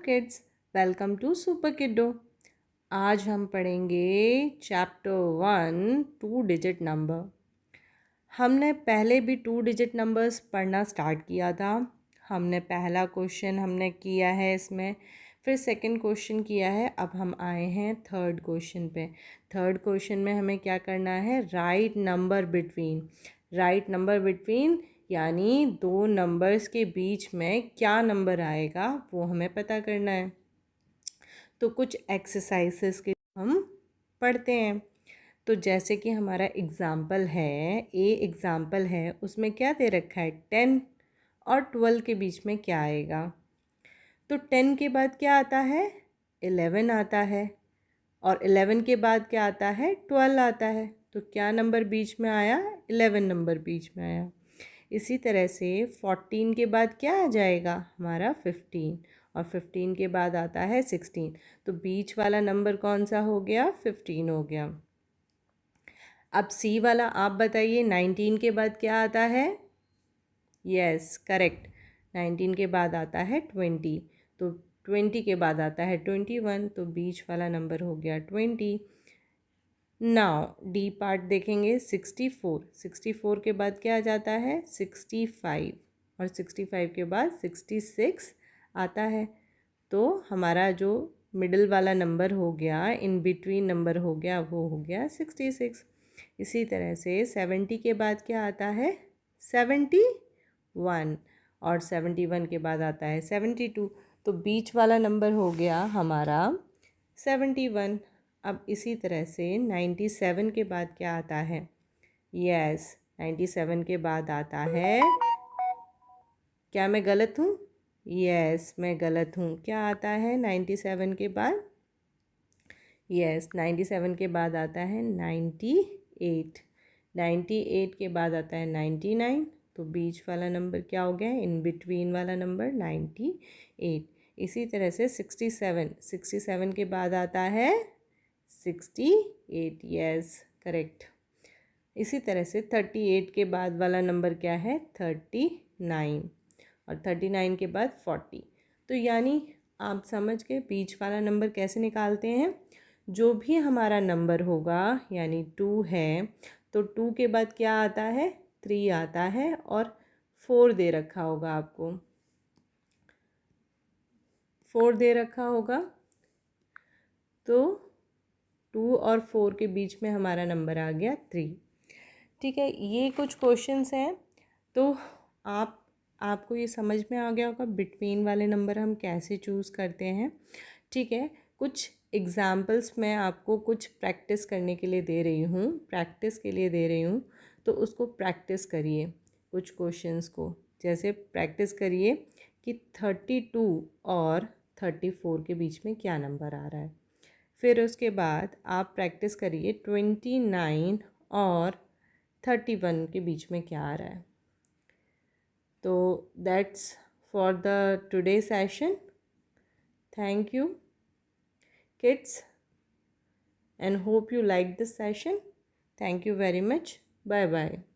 Kids, welcome to super kiddo. आज हम पढ़ेंगे चैप्टर 1 टू डिजिट नंबर। हमने पहले भी टू डिजिट नंबर्स पढ़ना स्टार्ट किया था। हमने पहला क्वेश्चन हमने किया है इसमें, फिर सेकंड क्वेश्चन किया है। अब हम आए हैं थर्ड क्वेश्चन पे। थर्ड क्वेश्चन में हमें क्या करना है? Right number between. Right number between यानी दो नंबर्स के बीच में क्या नंबर आएगा वो हमें पता करना है। तो कुछ एक्सरसाइजेस के हम पढ़ते हैं। तो जैसे कि हमारा एग्ज़ाम्पल है, एग्ज़ाम्पल है, उसमें क्या दे रखा है? 10 और 12 के बीच में क्या आएगा? तो 10 के बाद क्या आता है? 11 आता है। और 11 के बाद क्या आता है? 12 आता है। तो क्या नंबर बीच में आया? 11 नंबर बीच में आया। इसी तरह से 14 के बाद क्या आ जाएगा? हमारा 15। और 15 के बाद आता है 16। तो बीच वाला नंबर कौन सा हो गया? 15 हो गया। अब सी वाला आप बताइए, 19 के बाद क्या आता है? Yes, correct. 19 के बाद आता है 20। तो 20 के बाद आता है 21। तो बीच वाला नंबर हो गया 20। नाउ डी पार्ट देखेंगे, 64। 64 के बाद क्या आ जाता है? 65। और 65 के बाद 66 आता है। तो हमारा जो मिडिल वाला नंबर हो गया, इन बिटवीन नंबर हो गया, वो हो गया 66। इसी तरह से 70 के बाद क्या आता है? 71। और 71 के बाद आता है 72। तो बीच वाला नंबर हो गया हमारा 71। अब इसी तरह से 97 के बाद क्या आता है? यस, 97 के बाद आता है, क्या मैं गलत हूँ? यस, मैं गलत हूँ। क्या आता है 97 के बाद? यस, 97 के बाद आता है 98। 98 के बाद आता है 99। तो बीच वाला नंबर क्या हो गया? इन बिटवीन वाला नंबर 98। इसी तरह से 67। 67 के बाद आता है 68। Yes, correct. इसी तरह से 38 के बाद वाला नंबर क्या है? 39। और 39 के बाद 40। तो यानी आप समझ गए बीच वाला नंबर कैसे निकालते हैं। जो भी हमारा नंबर होगा, यानी 2 है, तो 2 के बाद क्या आता है? 3 आता है। और 4 दे रखा होगा आपको, 4 दे रखा होगा। तो 2 और 4 के बीच में हमारा नंबर आ गया 3। ठीक है, ये कुछ क्वेश्चंस हैं। तो आपको ये समझ में आ गया होगा बिटवीन वाले नंबर हम कैसे चूज़ करते हैं। ठीक है, कुछ एग्ज़ाम्पल्स मैं आपको कुछ प्रैक्टिस करने के लिए दे रही हूँ, प्रैक्टिस के लिए दे रही हूँ। तो उसको प्रैक्टिस करिए कुछ क्वेश्चंस को। जैसे प्रैक्टिस करिए कि 32 और 34 के बीच में क्या नंबर आ रहा है। फिर उसके बाद आप प्रैक्टिस करिए 29 और 31 के बीच में क्या आ रहा है। तो that's for the today session. Thank you kids, and hope you like this session. Thank you very much. Bye bye.